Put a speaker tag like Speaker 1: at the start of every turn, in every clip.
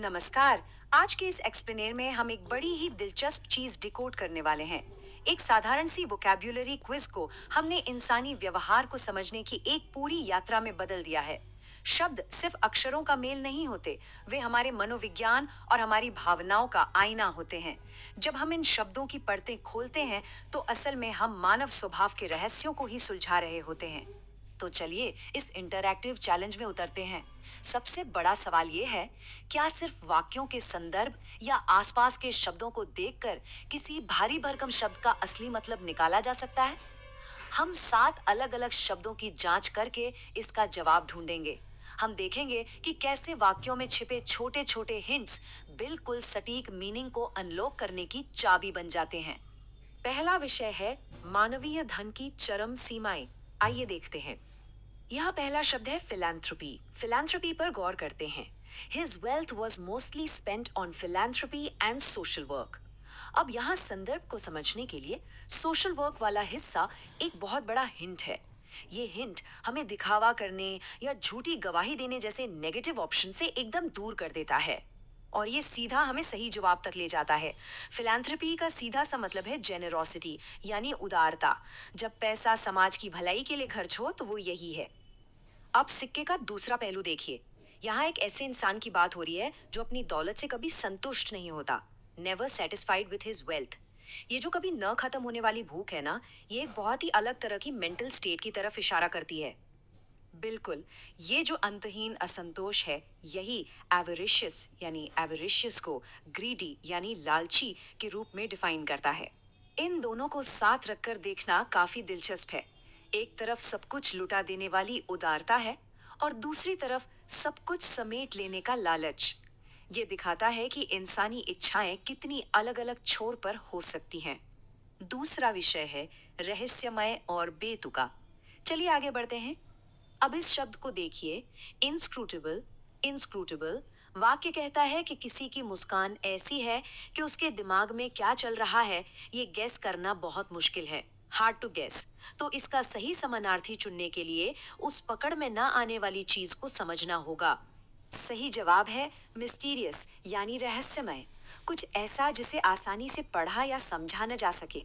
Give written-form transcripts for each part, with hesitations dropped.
Speaker 1: नमस्कार। आज के इस एक्सप्लेनेर में हम एक बड़ी ही दिलचस्प चीज डिकोड करने वाले हैं। एक साधारण सी वोकैब्युलरी क्विज को हमने इंसानी व्यवहार को समझने की एक पूरी यात्रा में बदल दिया है। शब्द सिर्फ अक्षरों का मेल नहीं होते, वे हमारे मनोविज्ञान और हमारी भावनाओं का आईना होते हैं। जब हम इन शब्दों की परतें खोलते हैं, तो असल में हम मानव स्वभाव के रहस्यों को ही सुलझा रहे होते हैं। तो चलिए इस इंटरैक्टिव चैलेंज में उतरते हैं। सबसे बड़ा सवाल ये है, क्या सिर्फ वाक्यों के संदर्भ या आसपास के शब्दों को देखकर किसी भारी भरकम शब्द का असली मतलब निकाला जा सकता है? हम 7 अलग-अलग शब्दों की जांच करके इसका जवाब ढूंढेंगे। हम देखेंगे कि कैसे वाक्यों में छिपे छोटे-छोटे हिंट्स बिल्कुल सटीक मीनिंग को अनलॉक करने की चाबी बन जाते हैं। पहला विषय है मानवीय धन की चरम सीमाएं। आइए देखते हैं। यह पहला शब्द है फिलैंथ्रोपी। फिलैंथ्रोपी पर गौर करते हैं। His wealth was mostly spent on philanthropy and social work. अब यहाँ संदर्भ को समझने के लिए सोशल वर्क वाला हिस्सा एक बहुत बड़ा हिंट है। ये हिंट हमें दिखावा करने या झूठी गवाही देने जैसे नेगेटिव ऑप्शन से एकदम दूर कर देता है, और ये सीधा हमें सही जवाब तक ले जाता है। फिलैंथ्रोपी का सीधा सा मतलब है जेनरोसिटी, यानी उदारता। जब पैसा समाज की भलाई के लिए खर्च हो तो वो यही है। अब सिक्के का दूसरा पहलू देखिए। यहाँ एक ऐसे इंसान की बात हो रही है जो अपनी दौलत से कभी संतुष्ट नहीं होता, never satisfied with his wealth. ये जो कभी न खत्म होने वाली भूख है ना, ये एक बहुत ही अलग तरह की मेंटल स्टेट की तरफ इशारा करती है। बिल्कुल, ये जो अंतहीन असंतोष है, यही एवरिशियस यानी एवरिशियस को ग्रीडी यानी लालची के रूप में डिफाइन करता है। इन दोनों को साथ रखकर देखना काफी दिलचस्प है। एक तरफ सब कुछ लुटा देने वाली उदारता है, और दूसरी तरफ सब कुछ समेट लेने का लालच। ये दिखाता है कि इंसानी इच्छाएं कितनी अलग-अलग छोर पर हो सकती हैं। दूसरा विषय है रहस्यमय और बेतुका। चलिए आगे बढ़ते हैं। अब इस शब्द को देखिए, इंस्क्रूटेबल। इंस्क्रूटेबल वाक्य कहता है कि किसी की मुस्कान ऐसी है कि उसके दिमाग में क्या चल रहा है ये गेस करना बहुत मुश्किल है, हार्ड टू गेस। तो इसका सही समानार्थी चुनने के लिए उस पकड़ में ना आने वाली चीज को समझना होगा। सही जवाब है मिस्टीरियस यानी रहस्यमय, कुछ ऐसा जिसे आसानी से पढ़ा या समझा न जा सके।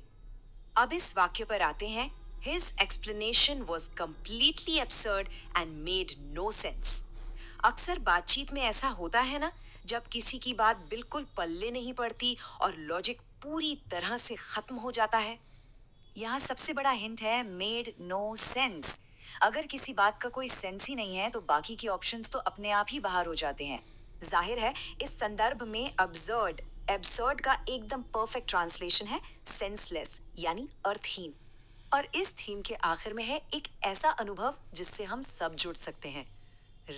Speaker 1: अब इस वाक्य पर आते हैं। His explanation was completely absurd and made no sense. अक्सर बातचीत में ऐसा होता है ना, जब किसी की बात बिल्कुल पल्ले नहीं पड़ती और लॉजिक पूरी तरह से खत्म हो जाता है। यहाँ सबसे बड़ा हिंट है मेड नो सेंस। अगर किसी बात का कोई सेंस ही नहीं है तो बाकी की ऑप्शंस तो अपने आप ही बाहर हो जाते हैं। जाहिर है इस संदर्भ में अब्सर्ड एब्सर्ड का एकदम परफेक्ट ट्रांसलेशन है सेंसलेस यानी अर्थहीन। और इस थीम के आखिर में है एक ऐसा अनुभव जिससे हम सब जुड़ सकते हैं।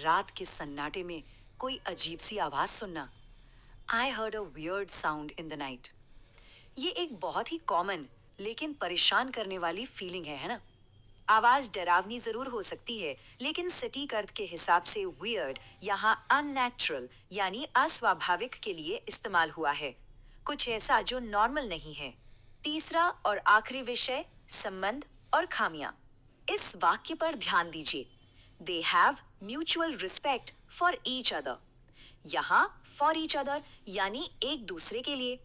Speaker 1: रात के सन्नाटे में कोई अजीब सी आवाज सुनना। I heard a weird sound in the night. ये एक बहुत ही कॉमन लेकिन परेशान करने वाली फीलिंग है ना? आवाज डरावनी जरूर हो सकती है, लेकिन सटीक अर्थ के हिसाब से वियर्ड यहाँ अननेचुरल यानी अस्वाभाविक के लिए इस्तेमाल हुआ है, कुछ ऐसा जो नॉर्मल नहीं है। तीसरा और आखिरी विषय संबंध और खामियां। इस वाक्य पर ध्यान दीजिए। They have mutual respect for each other. यहाँ फॉर ईच अदर यानी एक दूसरे के लिए।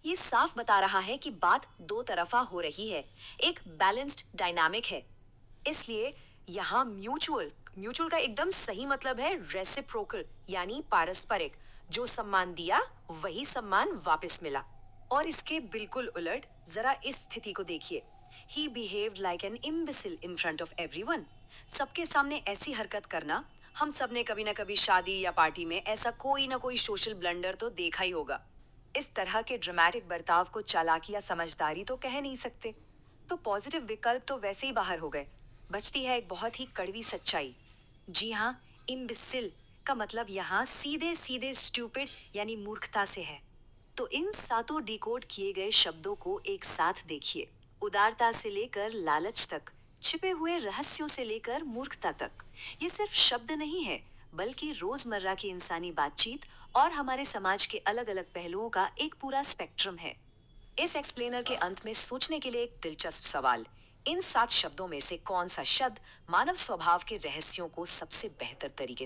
Speaker 1: ये साफ बता रहा है कि बात दो तरफा हो रही है, एक बैलेंस्ड डायनामिक है। इसलिए यहाँ म्यूचुअल म्यूचुअल का एकदम सही मतलब है रेसिप्रोकल यानी पारस्परिक। जो सम्मान दिया वही सम्मान वापस मिला। और इसके बिल्कुल उलट जरा इस स्थिति को देखिए। He behaved like an imbecile in front of everyone. सबके सामने ऐसी हरकत करना, हम सब ने कभी ना कभी शादी या पार्टी में ऐसा कोई ना कोई सोशल ब्लंडर तो देखा ही होगा। इस तरह के ड्रामेटिक बर्ताव को चालाकी या समझदारी तो कह नहीं सकते। तो पॉजिटिव विकल्प तो वैसे ही बाहर हो गए। बचती है एक बहुत ही कड़वी सच्चाई। जी हाँ, इम्बिसिल का मतलब यहाँ सीधे सीधे स्टूपिड यानी मूर्खता से है। तो इन सातों डिकोड किए गए शब्दों को एक साथ देखिए। उदारता से लेकर लालच तक, छिपे हुए रहस्यों से लेकर मूर्खता तक। ये सिर्फ शब्द नहीं है, बल्कि रोजमर्रा की इंसानी बातचीत और हमारे समाज के अलग अलग पहलुओं का एक पूरा स्पेक्ट्रम है। इस एक्सप्लेनर के अंत में सोचने के लिए एक दिलचस्प सवाल। इन 7 शब्दों में से कौन सा शब्द मानव स्वभाव के रहस्यों को सबसे बेहतर तरीके